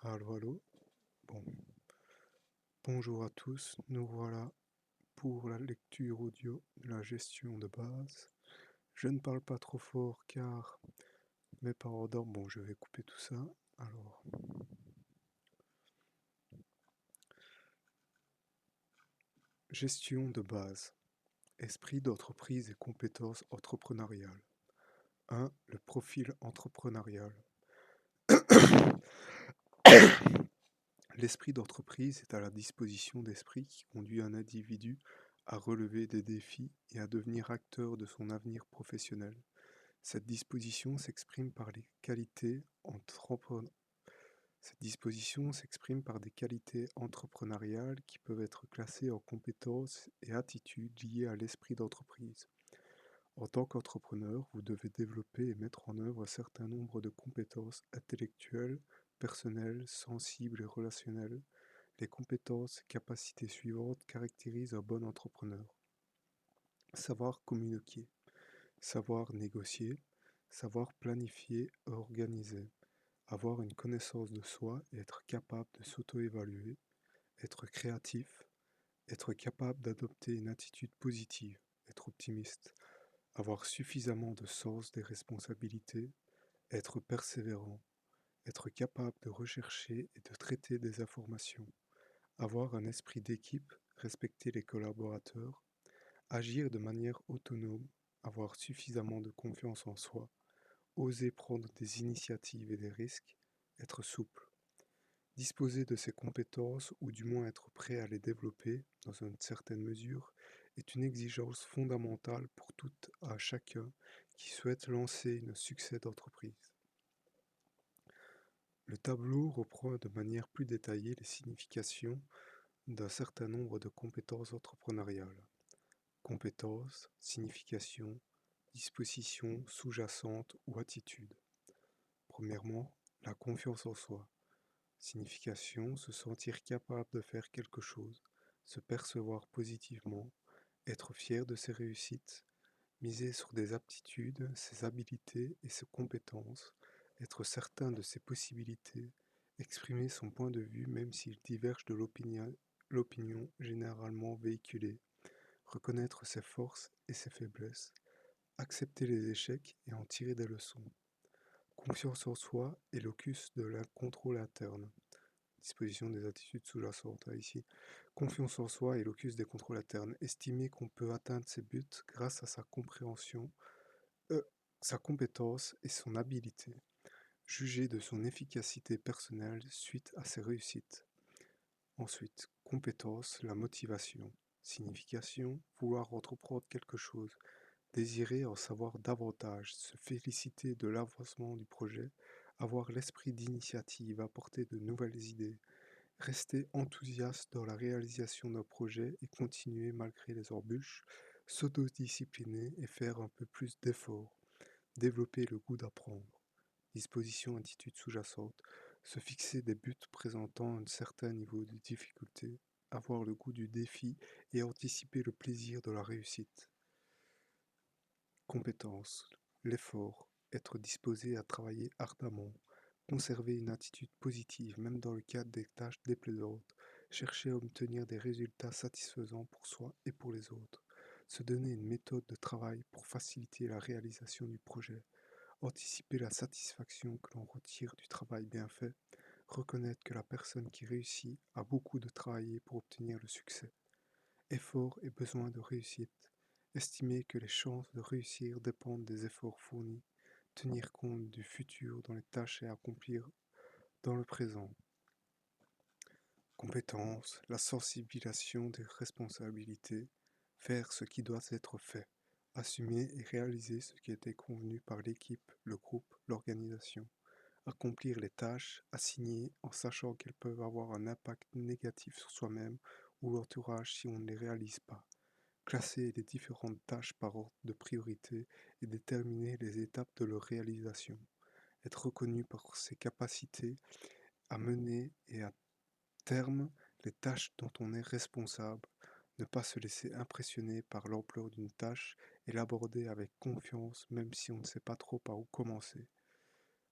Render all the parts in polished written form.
Allô, allô. Bon, bonjour à tous. Nous voilà pour la lecture audio de la gestion de base. Je ne parle pas trop fort car mes parents dorment. Bon, je vais couper tout ça. Alors, gestion de base. Esprit d'entreprise et compétences entrepreneuriales. 1. Le profil entrepreneurial. L'esprit d'entreprise est à la disposition d'esprit qui conduit un individu à relever des défis et à devenir acteur de son avenir professionnel. Cette disposition s'exprime par les qualités entrepreneur- Cette disposition s'exprime par des qualités entrepreneuriales qui peuvent être classées en compétences et attitudes liées à l'esprit d'entreprise. En tant qu'entrepreneur, vous devez développer et mettre en œuvre un certain nombre de compétences intellectuelles, personnelles, sensibles et relationnelles. Les compétences et capacités suivantes caractérisent un bon entrepreneur. Savoir communiquer, savoir négocier, savoir planifier et organiser, avoir une connaissance de soi et être capable de s'auto-évaluer, être créatif, être capable d'adopter une attitude positive, être optimiste, avoir suffisamment de sens des responsabilités, être persévérant, être capable de rechercher et de traiter des informations, avoir un esprit d'équipe, respecter les collaborateurs, agir de manière autonome, avoir suffisamment de confiance en soi, oser prendre des initiatives et des risques, être souple. Disposer de ces compétences, ou du moins être prêt à les développer, dans une certaine mesure, est une exigence fondamentale pour tout à chacun qui souhaite lancer un succès d'entreprise. Le tableau reprend de manière plus détaillée les significations d'un certain nombre de compétences entrepreneuriales. Compétences, signification, disposition sous-jacente ou attitude. Premièrement, la confiance en soi. Signification, se sentir capable de faire quelque chose, se percevoir positivement, être fier de ses réussites, miser sur des aptitudes, ses habilités et ses compétences, être certain de ses possibilités, exprimer son point de vue même s'il diverge de l'opinion généralement véhiculée, reconnaître ses forces et ses faiblesses, accepter les échecs et en tirer des leçons. Confiance en soi et locus de la contrôle interne. Disposition des attitudes sous-jacentes ici. Confiance en soi et locus des contrôles internes. Estimer qu'on peut atteindre ses buts grâce à sa compréhension, sa compétence et son habileté. Juger de son efficacité personnelle suite à ses réussites. Ensuite, compétence, la motivation. Signification, vouloir entreprendre quelque chose. Désirer en savoir davantage, se féliciter de l'avancement du projet, avoir l'esprit d'initiative, apporter de nouvelles idées, rester enthousiaste dans la réalisation d'un projet et continuer malgré les embûches, s'autodiscipliner et faire un peu plus d'efforts, développer le goût d'apprendre. Disposition attitude sous-jacente, se fixer des buts présentant un certain niveau de difficulté, avoir le goût du défi et anticiper le plaisir de la réussite. Compétences, l'effort, être disposé à travailler ardemment, conserver une attitude positive même dans le cadre des tâches déplaisantes, chercher à obtenir des résultats satisfaisants pour soi et pour les autres, se donner une méthode de travail pour faciliter la réalisation du projet, anticiper la satisfaction que l'on retire du travail bien fait, reconnaître que la personne qui réussit a beaucoup de travailler pour obtenir le succès. Effort et besoin de réussite. Estimer que les chances de réussir dépendent des efforts fournis. Tenir compte du futur dans les tâches à accomplir dans le présent. Compétence, la sensibilisation des responsabilités. Faire ce qui doit être fait. Assumer et réaliser ce qui a été convenu par l'équipe, le groupe, l'organisation. Accomplir les tâches assignées en sachant qu'elles peuvent avoir un impact négatif sur soi-même ou l'entourage si on ne les réalise pas. Classer les différentes tâches par ordre de priorité et déterminer les étapes de leur réalisation. Être reconnu pour ses capacités à mener et à terme les tâches dont on est responsable. Ne pas se laisser impressionner par l'ampleur d'une tâche et l'aborder avec confiance même si on ne sait pas trop par où commencer.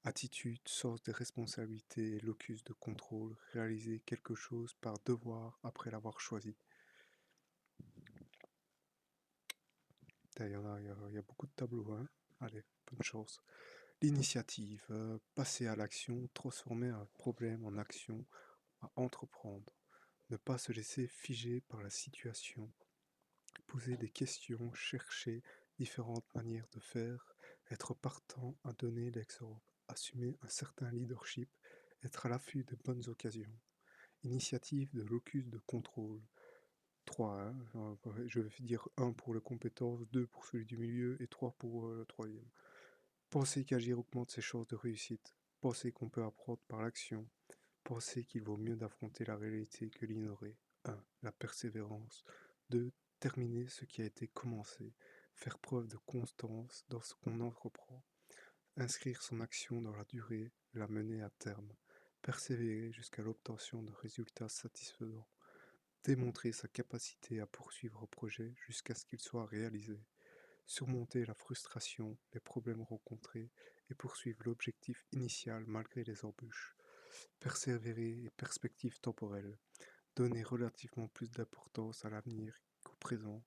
Attitude, sens des responsabilités et locus de contrôle, réaliser quelque chose par devoir après l'avoir choisi. Il y a beaucoup de tableaux, hein. Allez, bonne chance. L'initiative, passer à l'action, transformer un problème en action, à entreprendre. Ne pas se laisser figer par la situation. Poser des questions, chercher différentes manières de faire, être partant à donner l'exemple, assumer un certain leadership, être à l'affût de bonnes occasions. Initiative de locus de contrôle. 3, hein, je vais dire 1 pour les compétences, 2 pour celui du milieu et 3 pour le troisième. Penser qu'agir augmente ses chances de réussite. Penser qu'on peut apprendre par l'action. Penser qu'il vaut mieux d'affronter la réalité que l'ignorer. 1. La persévérance. 2. Terminer ce qui a été commencé. Faire preuve de constance dans ce qu'on entreprend. Inscrire son action dans la durée, la mener à terme. Persévérer jusqu'à l'obtention de résultats satisfaisants. Démontrer sa capacité à poursuivre un projet jusqu'à ce qu'il soit réalisé. Surmonter la frustration, les problèmes rencontrés et poursuivre l'objectif initial malgré les embûches. Persévérer et perspective temporelle. Donner relativement plus d'importance à l'avenir qu'au présent.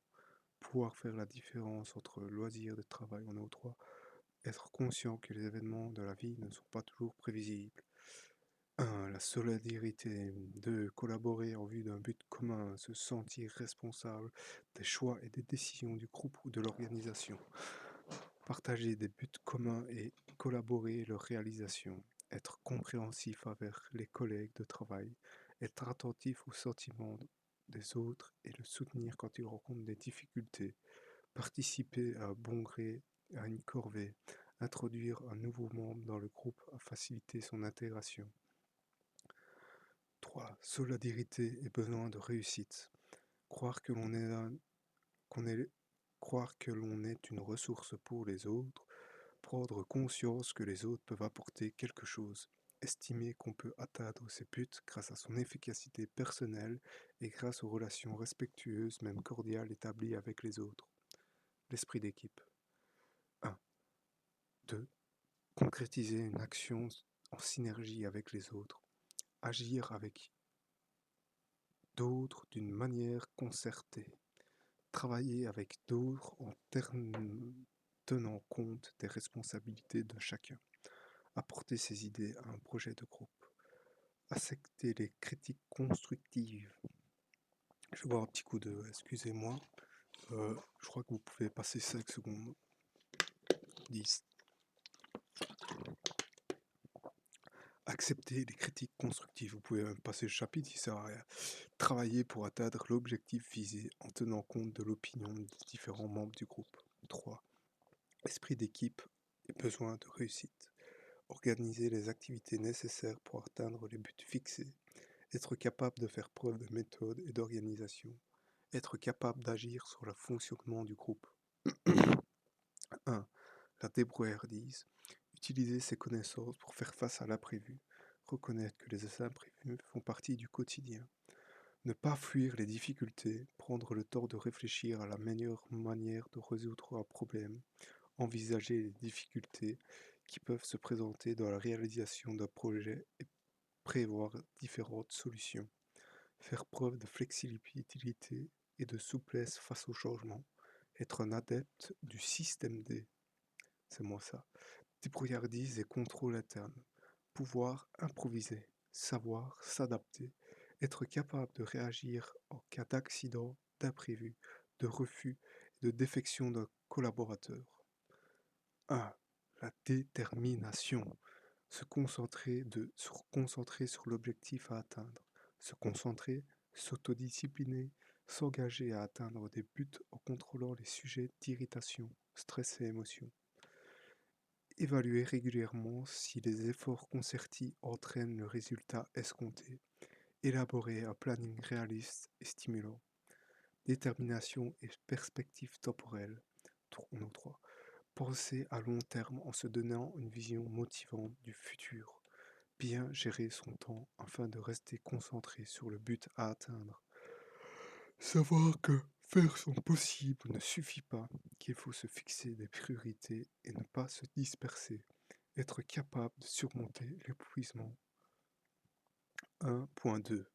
Pouvoir faire la différence entre loisir et travail en eau 3. Être conscient que les événements de la vie ne sont pas toujours prévisibles. 1. La solidarité. 2. Collaborer en vue d'un but commun. Se sentir responsable des choix et des décisions du groupe ou de l'organisation. Partager des buts communs et collaborer leur réalisation. Être compréhensif envers les collègues de travail. Être attentif aux sentiments des autres et le soutenir quand ils rencontrent des difficultés. Participer à bon gré à une corvée. Introduire un nouveau membre dans le groupe à faciliter son intégration. 3. Solidarité et besoin de réussite. Croire que l'on est, croire que l'on est une ressource pour les autres. Prendre conscience que les autres peuvent apporter quelque chose. Estimer qu'on peut atteindre ses buts grâce à son efficacité personnelle et grâce aux relations respectueuses, même cordiales, établies avec les autres. L'esprit d'équipe. 1. 2. Concrétiser une action en synergie avec les autres. Agir avec d'autres d'une manière concertée. Travailler avec d'autres en tenant compte des responsabilités de chacun. Apporter ses idées à un projet de groupe. Accepter les critiques constructives. Je vais boire un petit coup de... Excusez-moi. Je crois que vous pouvez passer 5 secondes. 10. Accepter les critiques constructives. Vous pouvez même passer le chapitre, il sert à rien. Travailler pour atteindre l'objectif visé en tenant compte de l'opinion des différents membres du groupe. 3. Esprit d'équipe et besoin de réussite. Organiser les activités nécessaires pour atteindre les buts fixés. Être capable de faire preuve de méthode et d'organisation. Être capable d'agir sur le fonctionnement du groupe. 1. La débrouillardise. Utiliser ses connaissances pour faire face à l'imprévu. Reconnaître que les imprévus font partie du quotidien. Ne pas fuir les difficultés. Prendre le temps de réfléchir à la meilleure manière de résoudre un problème. Envisager les difficultés qui peuvent se présenter dans la réalisation d'un projet et prévoir différentes solutions. Faire preuve de flexibilité et de souplesse face au changement. Être un adepte du système D. C'est moi ça. Débrouillardise et contrôle interne. Pouvoir improviser. Savoir s'adapter. Être capable de réagir en cas d'accident, d'imprévu, de refus et de défection d'un collaborateur. 1. La détermination. Se concentrer sur l'objectif à atteindre. Se concentrer, s'autodiscipliner, s'engager à atteindre des buts en contrôlant les sujets d'irritation, stress et émotion. Évaluer régulièrement si les efforts concertés entraînent le résultat escompté. Élaborer un planning réaliste et stimulant. Détermination et perspective temporelle. 3. Penser à long terme en se donnant une vision motivante du futur. Bien gérer son temps afin de rester concentré sur le but à atteindre. Savoir que faire son possible ne suffit pas, qu'il faut se fixer des priorités et ne pas se disperser. être capable de surmonter l'épuisement. 1.2.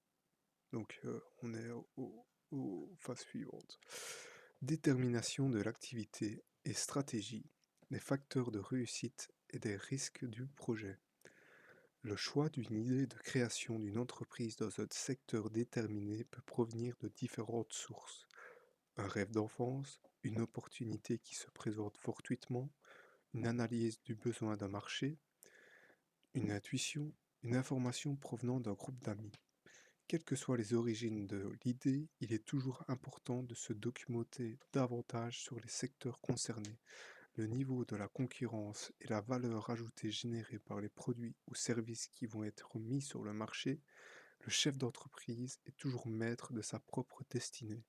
Donc on est aux phases suivantes. Détermination de l'activité et stratégie, des facteurs de réussite et des risques du projet. Le choix d'une idée de création d'une entreprise dans un secteur déterminé peut provenir de différentes sources. Un rêve d'enfance, une opportunité qui se présente fortuitement, une analyse du besoin d'un marché, une intuition, une information provenant d'un groupe d'amis. Quelles que soient les origines de l'idée, il est toujours important de se documenter davantage sur les secteurs concernés, le niveau de la concurrence et la valeur ajoutée générée par les produits ou services qui vont être mis sur le marché. Le chef d'entreprise est toujours maître de sa propre destinée.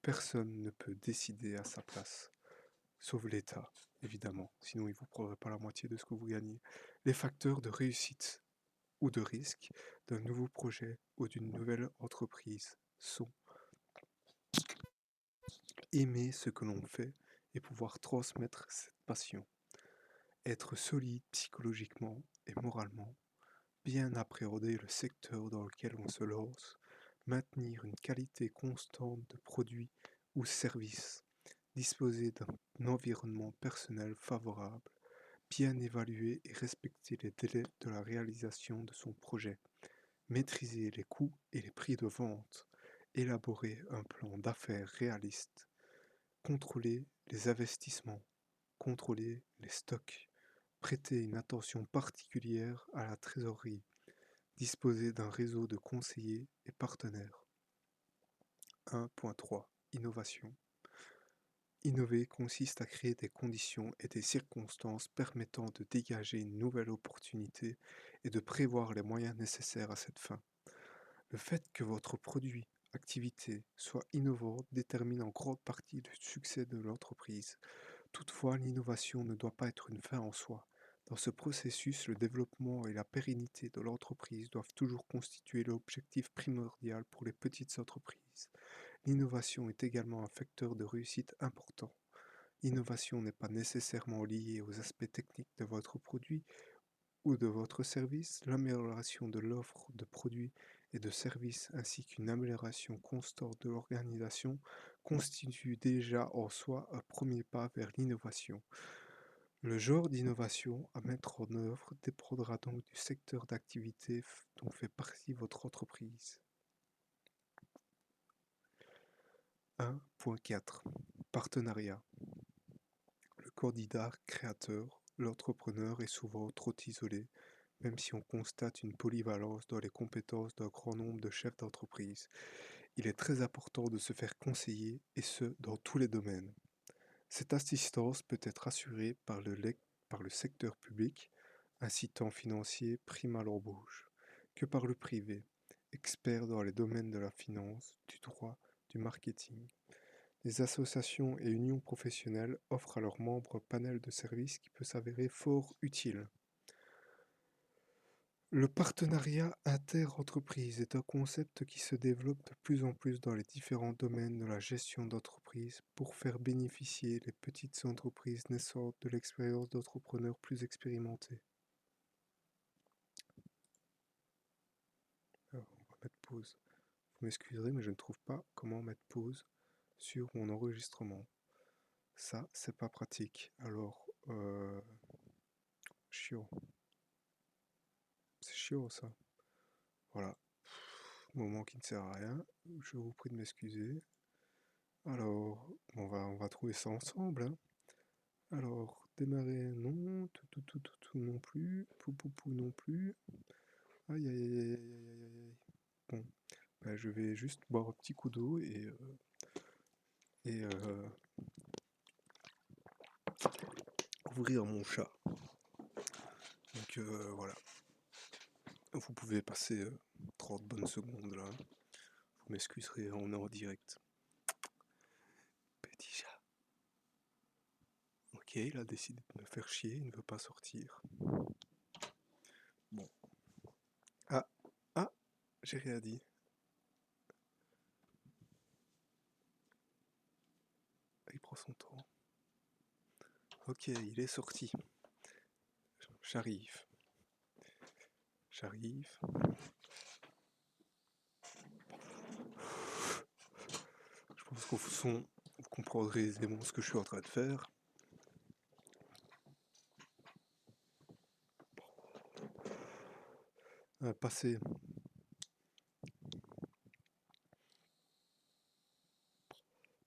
Personne ne peut décider à sa place, sauf l'État, évidemment, sinon il ne vous prendrait pas la moitié de ce que vous gagnez. Les facteurs de réussite ou de risque d'un nouveau projet ou d'une nouvelle entreprise sont aimer ce que l'on fait et pouvoir transmettre cette passion, être solide psychologiquement et moralement, bien appréhender le secteur dans lequel on se lance, maintenir une qualité constante de produits ou services, disposer d'un environnement personnel favorable, bien évaluer et respecter les délais de la réalisation de son projet, maîtriser les coûts et les prix de vente, élaborer un plan d'affaires réaliste, contrôler les investissements, contrôler les stocks, prêter une attention particulière à la trésorerie, disposer d'un réseau de conseillers et partenaires. 1.3. Innovation. Innover consiste à créer des conditions et des circonstances permettant de dégager une nouvelle opportunité et de prévoir les moyens nécessaires à cette fin. Le fait que votre produit, activité soit innovante détermine en grande partie le succès de l'entreprise. Toutefois, l'innovation ne doit pas être une fin en soi. Dans ce processus, le développement et la pérennité de l'entreprise doivent toujours constituer l'objectif primordial pour les petites entreprises. L'innovation est également un facteur de réussite important. L'innovation n'est pas nécessairement liée aux aspects techniques de votre produit ou de votre service. L'amélioration de l'offre de produits et de services ainsi qu'une amélioration constante de l'organisation constitue déjà en soi un premier pas vers l'innovation. Le genre d'innovation à mettre en œuvre dépendra donc du secteur d'activité dont fait partie votre entreprise. 1.4. Partenariat. Le candidat créateur, l'entrepreneur est souvent trop isolé, même si on constate une polyvalence dans les compétences d'un grand nombre de chefs d'entreprise. Il est très important de se faire conseiller, et ce, dans tous les domaines. Cette assistance peut être assurée par le secteur public, incitant financier prime à l'embauche, que par le privé, expert dans les domaines de la finance, du droit, du marketing. Les associations et unions professionnelles offrent à leurs membres un panel de services qui peut s'avérer fort utile. Le partenariat inter-entreprise est un concept qui se développe de plus en plus dans les différents domaines de la gestion d'entreprise pour faire bénéficier les petites entreprises naissantes de l'expérience d'entrepreneurs plus expérimentés. Alors, on va mettre pause. Vous m'excuserez, mais je ne trouve pas comment mettre pause sur mon enregistrement. Ça, c'est pas pratique. Alors, chiant. C'est chiant, ça. Voilà. Moment qui ne sert à rien. Je vous prie de m'excuser. Alors, on va trouver ça ensemble, hein. Alors, démarrer, non. Tout non plus. Pou non plus. Aïe, aïe, aïe, aïe, aïe, aïe, aïe. Bon, ben, je vais juste boire un petit coup d'eau et ouvrir mon chat. Donc voilà. Vous pouvez passer 30 bonnes secondes là. Vous m'excuserez, on est en direct. Petit chat. Ok, il a décidé de me faire chier, il ne veut pas sortir. Bon. Ah, j'ai rien dit. Il prend son temps. Ok, il est sorti. J'arrive. Je pense qu'au fond, vous comprendrez aisément ce que je suis en train de faire. Passer.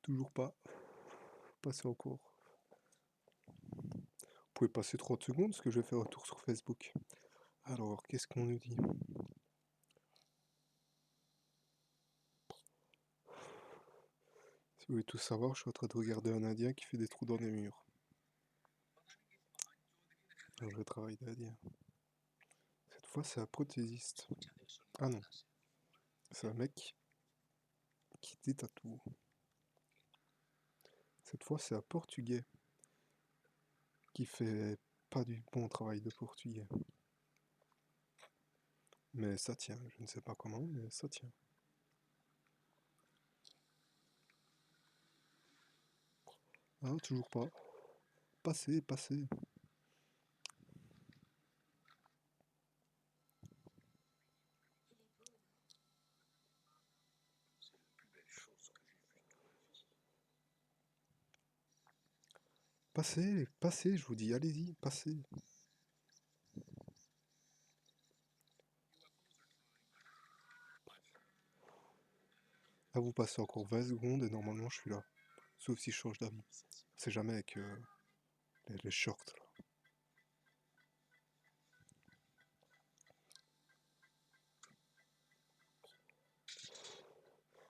Toujours pas. Passer encore. Vous pouvez passer 30 secondes parce que je vais faire un tour sur Facebook. Alors, qu'est-ce qu'on nous dit? Si vous voulez tout savoir, je suis en train de regarder un Indien qui fait des trous dans les murs. Un vrai travail d'Indien. Cette fois, c'est un prothésiste. Ah non, c'est un mec qui détatoue. Cette fois, c'est un Portugais qui fait pas du bon travail de Portugais. Mais ça tient, je ne sais pas comment, mais ça tient. Ah, toujours pas. Passez. Passez, je vous dis, allez-y, passez. Là, vous passez encore 20 secondes et normalement, je suis là. Sauf si je change d'avis. C'est jamais avec les shorts, là.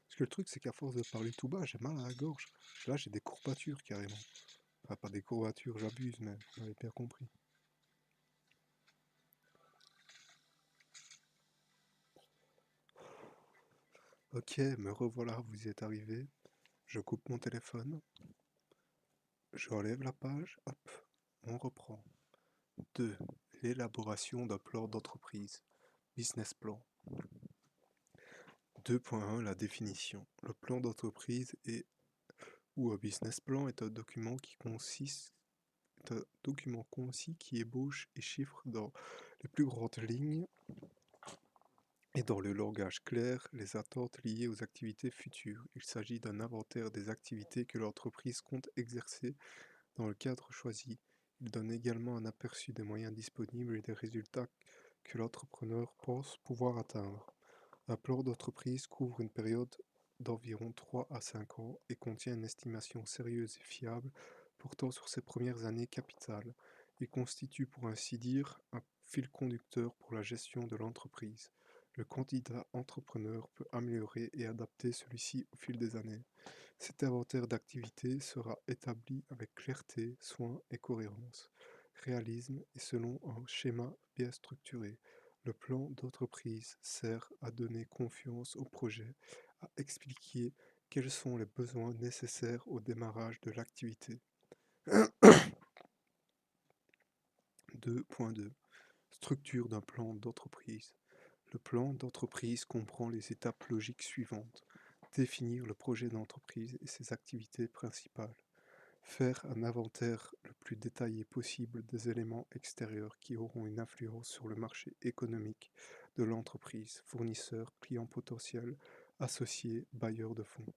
Parce que le truc, c'est qu'à force de parler tout bas, j'ai mal à la gorge. Là, j'ai des courbatures carrément. Enfin, pas des courbatures, j'abuse, mais vous avez bien compris. Ok, me revoilà, vous y êtes arrivé. Je coupe mon téléphone. J'enlève la page. Hop, on reprend. 2. L'élaboration d'un plan d'entreprise. Business plan. 2.1 La définition. Le plan d'entreprise ou un business plan est un document concis qui ébauche et chiffre dans les plus grandes lignes et dans le langage clair les attentes liées aux activités futures. Il s'agit d'un inventaire des activités que l'entreprise compte exercer dans le cadre choisi. Il donne également un aperçu des moyens disponibles et des résultats que l'entrepreneur pense pouvoir atteindre. Un plan d'entreprise couvre une période d'environ 3 à 5 ans et contient une estimation sérieuse et fiable portant sur ses premières années capitales. Il constitue pour ainsi dire un fil conducteur pour la gestion de l'entreprise. Le candidat entrepreneur peut améliorer et adapter celui-ci au fil des années. Cet inventaire d'activités sera établi avec clarté, soin et cohérence, réalisme et selon un schéma bien structuré. Le plan d'entreprise sert à donner confiance au projet, à expliquer quels sont les besoins nécessaires au démarrage de l'activité. 2.2 Structure d'un plan d'entreprise. Le plan d'entreprise comprend les étapes logiques suivantes. Définir le projet d'entreprise et ses activités principales. Faire un inventaire le plus détaillé possible des éléments extérieurs qui auront une influence sur le marché économique de l'entreprise, fournisseurs, clients potentiels, associés, bailleurs de fonds.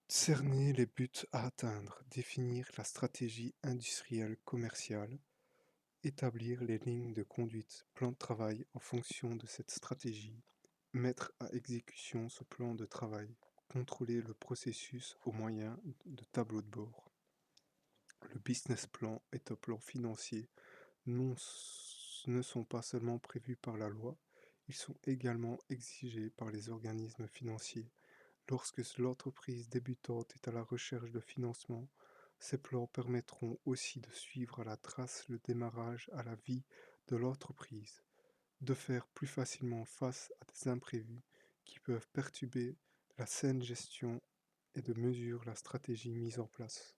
Cerner les buts à atteindre, définir la stratégie industrielle commerciale, établir les lignes de conduite, plan de travail en fonction de cette stratégie, mettre à exécution ce plan de travail, contrôler le processus au moyen de tableaux de bord. Le business plan est un plan financier. Ne sont pas seulement prévus par la loi, ils sont également exigés par les organismes financiers. Lorsque l'entreprise débutante est à la recherche de financement, ces plans permettront aussi de suivre à la trace le démarrage à la vie de l'entreprise, de faire plus facilement face à des imprévus qui peuvent perturber la saine gestion et de mesurer la stratégie mise en place.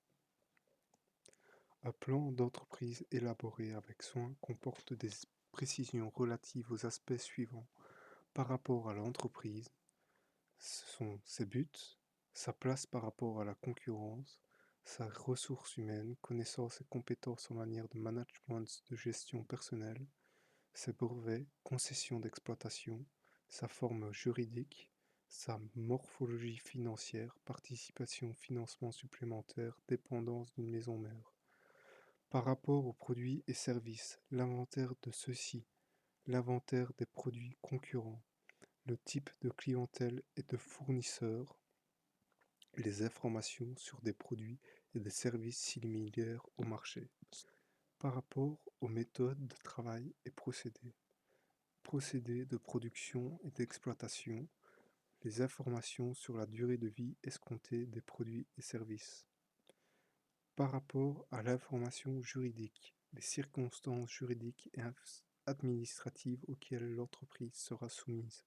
Un plan d'entreprise élaboré avec soin comporte des précisions relatives aux aspects suivants par rapport à l'entreprise, ce sont ses buts, sa place par rapport à la concurrence, sa ressource humaine, connaissances et compétences en matière de management de gestion personnelle, ses brevets, concessions d'exploitation, sa forme juridique, sa morphologie financière, participation, financement supplémentaire, dépendance d'une maison mère. Par rapport aux produits et services, l'inventaire de ceux-ci, l'inventaire des produits concurrents, le type de clientèle et de fournisseurs, les informations sur des produits et des services similaires au marché. Par rapport aux méthodes de travail et procédés de production et d'exploitation, les informations sur la durée de vie escomptée des produits et services. Par rapport à l'information juridique, les circonstances juridiques et administratives auxquelles l'entreprise sera soumise,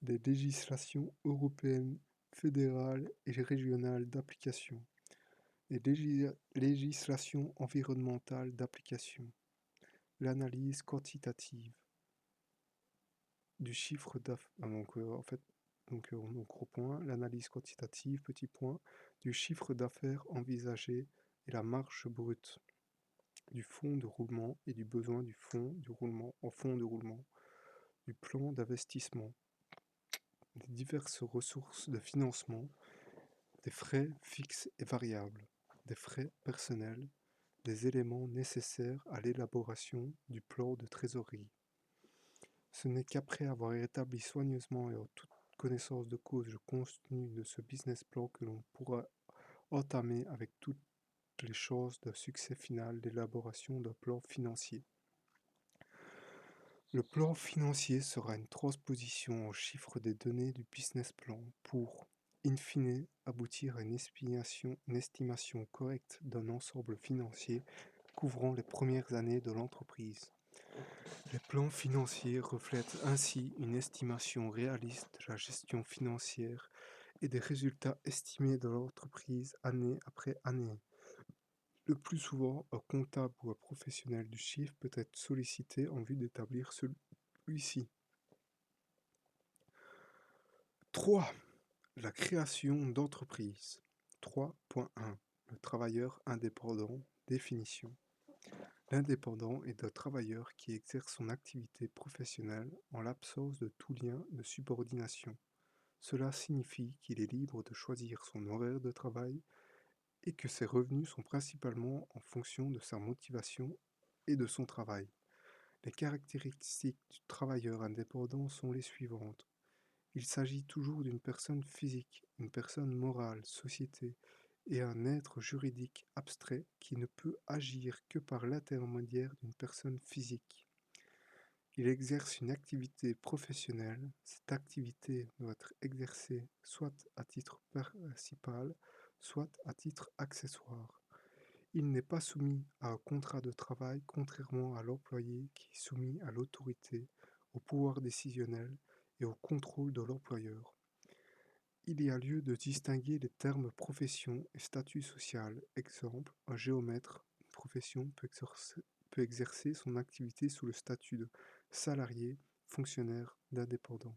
des législations européennes, fédérales et régionales d'application, des législations environnementales d'application, l'analyse quantitative du chiffre d'affaires, gros point, l'analyse quantitative, petit point, du chiffre d'affaires envisagé et la marge brute du fonds de roulement et du besoin du fonds de roulement, du plan d'investissement, des diverses ressources de financement, des frais fixes et variables, des frais personnels, des éléments nécessaires à l'élaboration du plan de trésorerie. Ce n'est qu'après avoir établi soigneusement et en toute connaissance de cause le contenu de ce business plan que l'on pourra entamer avec toutes les chances de succès final l'élaboration d'un plan financier. Le plan financier sera une transposition en chiffres des données du business plan pour, in fine, aboutir à une estimation correcte d'un ensemble financier couvrant les premières années de l'entreprise. Les plans financiers reflètent ainsi une estimation réaliste de la gestion financière et des résultats estimés de l'entreprise année après année. Le plus souvent, un comptable ou un professionnel du chiffre peut être sollicité en vue d'établir celui-ci. 3. La création d'entreprise. 3.1. Le travailleur indépendant. Définition. L'indépendant est un travailleur qui exerce son activité professionnelle en l'absence de tout lien de subordination. Cela signifie qu'il est libre de choisir son horaire de travail et que ses revenus sont principalement en fonction de sa motivation et de son travail. Les caractéristiques du travailleur indépendant sont les suivantes. Il s'agit toujours d'une personne physique, une personne morale, société, et un être juridique abstrait qui ne peut agir que par l'intermédiaire d'une personne physique. Il exerce une activité professionnelle. Cette activité doit être exercée soit à titre principal, soit à titre accessoire. Il n'est pas soumis à un contrat de travail, contrairement à l'employé qui est soumis à l'autorité, au pouvoir décisionnel et au contrôle de l'employeur. Il y a lieu de distinguer les termes profession et statut social. Exemple, un géomètre, une profession peut exercer son activité sous le statut de salarié, fonctionnaire, d'indépendant.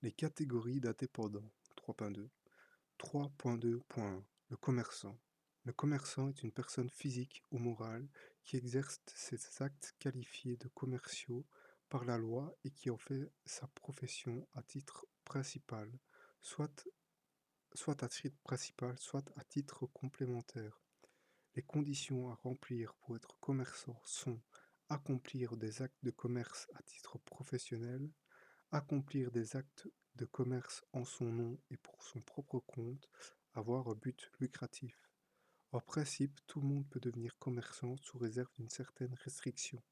Les catégories d'indépendants. 3.2. 3.2.1. Le commerçant. Le commerçant est une personne physique ou morale qui exerce ses actes qualifiés de commerciaux par la loi et qui en fait sa profession à titre principal, soit à titre principal, soit à titre complémentaire. Les conditions à remplir pour être commerçant sont accomplir des actes de commerce à titre professionnel, accomplir des actes de commerce en son nom et pour son propre compte, avoir un but lucratif. En principe, tout le monde peut devenir commerçant sous réserve d'une certaine restriction.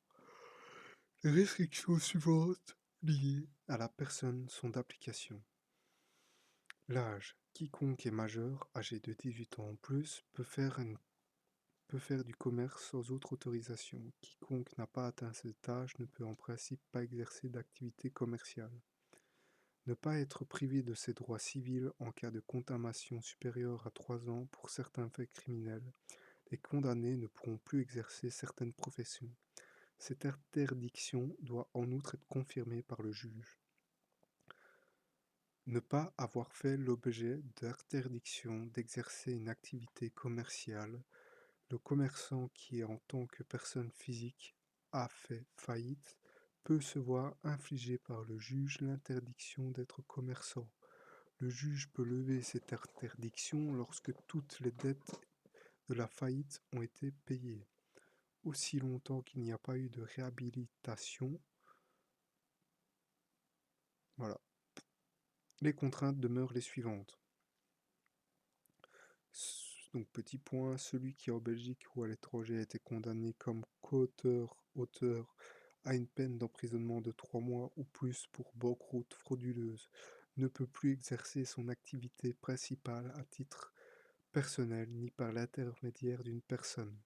Les restrictions suivantes liées à la personne sont d'application. L'âge. Quiconque est majeur, âgé de 18 ans en plus, peut faire du commerce sans autre autorisation. Quiconque n'a pas atteint cet âge ne peut en principe pas exercer d'activité commerciale. Ne pas être privé de ses droits civils en cas de condamnation supérieure à 3 ans pour certains faits criminels. Les condamnés ne pourront plus exercer certaines professions. Cette interdiction doit en outre être confirmée par le juge. Ne pas avoir fait l'objet d'interdiction d'exercer une activité commerciale. Le commerçant qui, en tant que personne physique, a fait faillite peut se voir infliger par le juge l'interdiction d'être commerçant. Le juge peut lever cette interdiction lorsque toutes les dettes de la faillite ont été payées. Aussi longtemps qu'il n'y a pas eu de réhabilitation, voilà. Les contraintes demeurent les suivantes. Donc petit point, celui qui en Belgique ou à l'étranger a été condamné comme auteur à une peine d'emprisonnement de 3 mois ou plus pour banqueroute frauduleuse ne peut plus exercer son activité principale à titre personnel ni par l'intermédiaire d'une personne.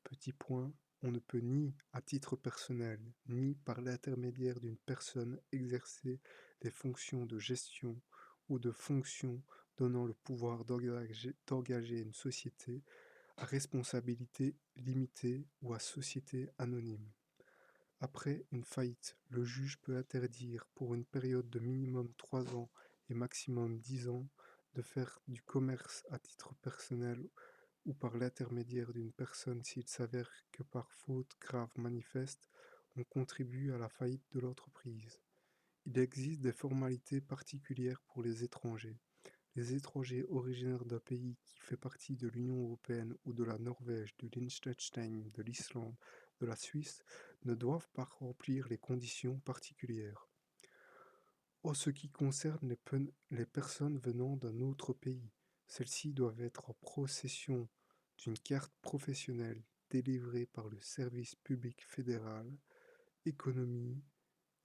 Petit point, on ne peut ni à titre personnel ni par l'intermédiaire d'une personne exercer des fonctions de gestion ou de fonctions donnant le pouvoir d'engager une société à responsabilité limitée ou à société anonyme. Après une faillite, le juge peut interdire pour une période de minimum 3 ans et maximum 10 ans de faire du commerce à titre personnel ou par l'intermédiaire d'une personne s'il s'avère que par faute grave manifeste, on contribue à la faillite de l'entreprise. Il existe des formalités particulières pour les étrangers. Les étrangers originaires d'un pays qui fait partie de l'Union européenne ou de la Norvège, de Liechtenstein, de l'Islande, de la Suisse ne doivent pas remplir les conditions particulières. En ce qui concerne les personnes venant d'un autre pays, celles-ci doivent être en possession d'une carte professionnelle délivrée par le service public fédéral, économie,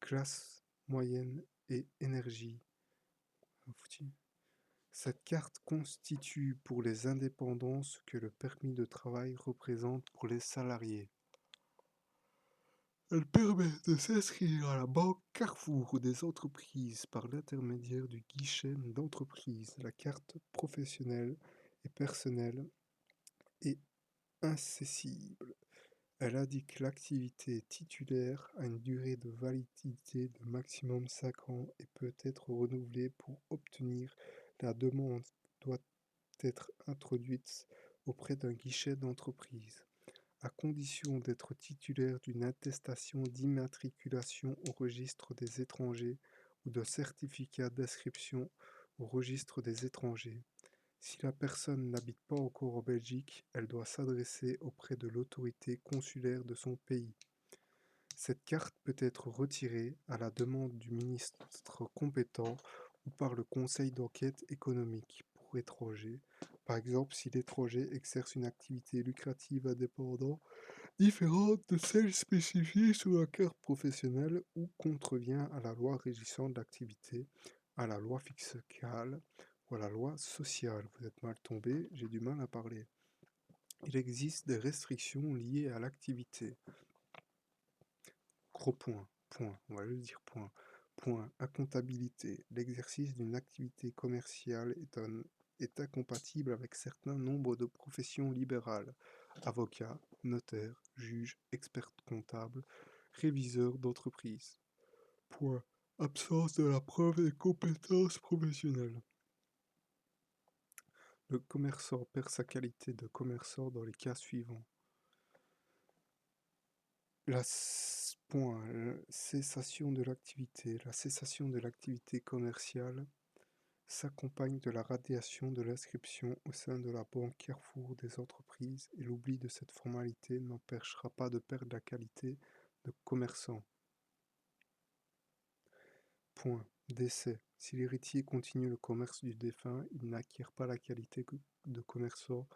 classe moyenne et énergie. Cette carte constitue pour les indépendants ce que le permis de travail représente pour les salariés. Elle permet de s'inscrire à la banque Carrefour des entreprises par l'intermédiaire du guichet d'entreprise. La carte professionnelle et personnelle est incessible. Elle indique l'activité titulaire à une durée de validité de maximum 5 ans et peut être renouvelée. Pour obtenir la demande doit être introduite auprès d'un guichet d'entreprise, à condition d'être titulaire d'une attestation d'immatriculation au registre des étrangers ou d'un certificat d'inscription au registre des étrangers. Si la personne n'habite pas encore en Belgique, elle doit s'adresser auprès de l'autorité consulaire de son pays. Cette carte peut être retirée à la demande du ministre compétent ou par le conseil d'enquête économique pour étrangers, par exemple si l'étranger exerce une activité lucrative indépendante différente de celle spécifiée sur la carte professionnelle ou contrevient à la loi régissant l'activité, à la loi fiscale ou à la loi sociale. Vous êtes mal tombé, j'ai du mal à parler. Il existe des restrictions liées à l'activité. Gros point, on va juste dire point. Point, incomptabilité. L'exercice d'une activité commerciale est incompatible avec certains nombres de professions libérales. Avocat, notaire, juge, expert comptable, réviseur d'entreprise. Point, absence de la preuve des compétences professionnelles. Le commerçant perd sa qualité de commerçant dans les cas suivants. Cessation de l'activité. La cessation de l'activité commerciale s'accompagne de la radiation de l'inscription au sein de la banque Carrefour des entreprises et l'oubli de cette formalité n'empêchera pas de perdre la qualité de commerçant. Point. Décès. Si l'héritier continue le commerce du défunt, il n'acquiert pas la qualité de commerçant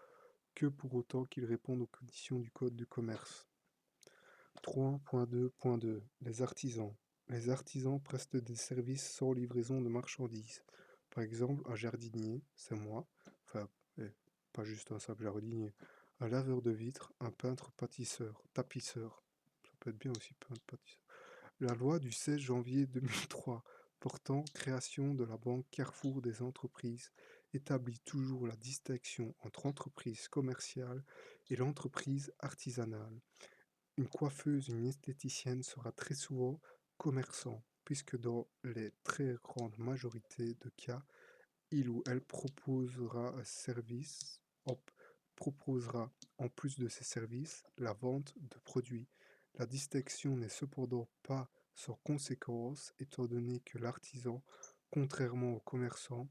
que pour autant qu'il réponde aux conditions du code du commerce. 3.2.2 Les artisans. Les artisans prestent des services sans livraison de marchandises. Par exemple, un jardinier, c'est moi, enfin, pas juste un simple jardinier, un laveur de vitres, un peintre pâtisseur, tapisseur, ça peut être bien aussi peintre pâtisseur. La loi du 16 janvier 2003 portant création de la banque Carrefour des entreprises établit toujours la distinction entre entreprise commerciale et l'entreprise artisanale. Une coiffeuse, une esthéticienne sera très souvent commerçant. puisque dans les très grandes majorités de cas, il ou elle proposera un service, proposera en plus de ces services la vente de produits. La distinction n'est cependant pas sans conséquence, étant donné que l'artisan, contrairement au commerçant,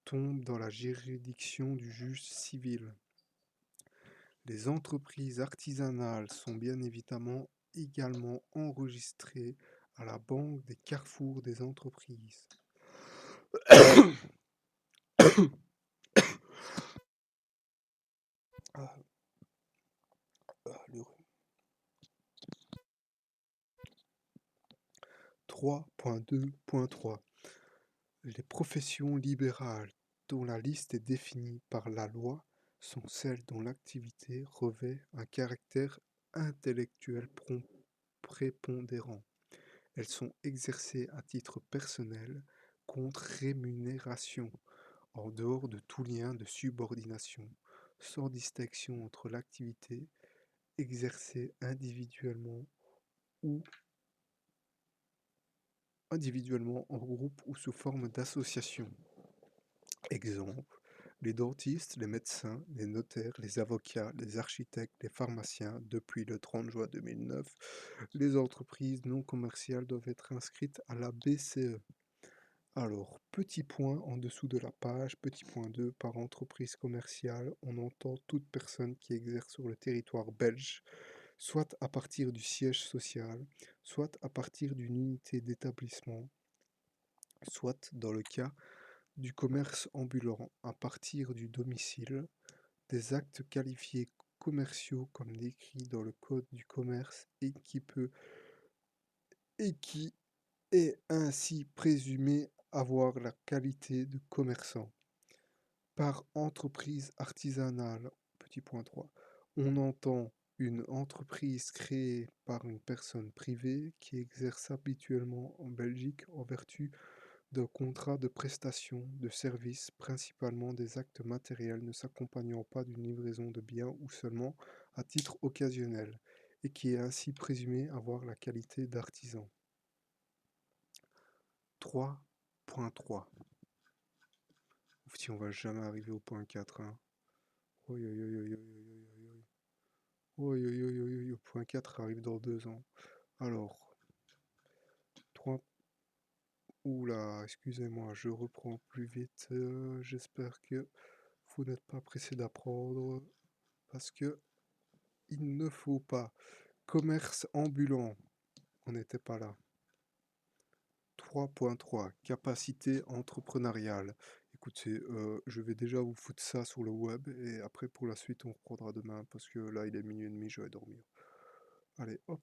tombe dans la juridiction du juge civil. Les entreprises artisanales sont bien évidemment également enregistrées à la Banque des carrefours des entreprises. Ah, le 3.2.3 Les professions libérales dont la liste est définie par la loi sont celles dont l'activité revêt un caractère intellectuel prépondérant. Elles sont exercées à titre personnel contre rémunération, en dehors de tout lien de subordination, sans distinction entre l'activité exercée individuellement en groupe ou sous forme d'association. Exemple, les dentistes, les médecins, les notaires, les avocats, les architectes, les pharmaciens. Depuis le 30 juin 2009, les entreprises non commerciales doivent être inscrites à la BCE. Alors, petit point en dessous de la page, petit point 2, par entreprise commerciale, on entend toute personne qui exerce sur le territoire belge, soit à partir du siège social, soit à partir d'une unité d'établissement, soit, dans le cas du commerce ambulant, à partir du domicile, des actes qualifiés commerciaux comme décrits dans le Code du commerce et qui est ainsi présumé avoir la qualité de commerçant. Par entreprise artisanale, petit point 3, on entend une entreprise créée par une personne privée qui exerce habituellement en Belgique en vertu d'un contrat de prestation de services, principalement des actes matériels ne s'accompagnant pas d'une livraison de biens ou seulement à titre occasionnel, et qui est ainsi présumé avoir la qualité d'artisan. 3.3 Si on va jamais arriver au point 4, hein. Oi, oi, oi, oi, oi, oi. Oi, oi, oi, oi, oi, point 4 arrive dans 2 ans. Alors, 3. Oula, excusez-moi, je reprends plus vite. J'espère que vous n'êtes pas pressé d'apprendre. Parce que il ne faut pas. Commerce ambulant. On n'était pas là. 3.3 Capacité entrepreneuriale. Écoutez, je vais déjà vous foutre ça sur le web et après pour la suite on reprendra demain parce que là il est minuit et demi, je vais dormir. Allez, hop.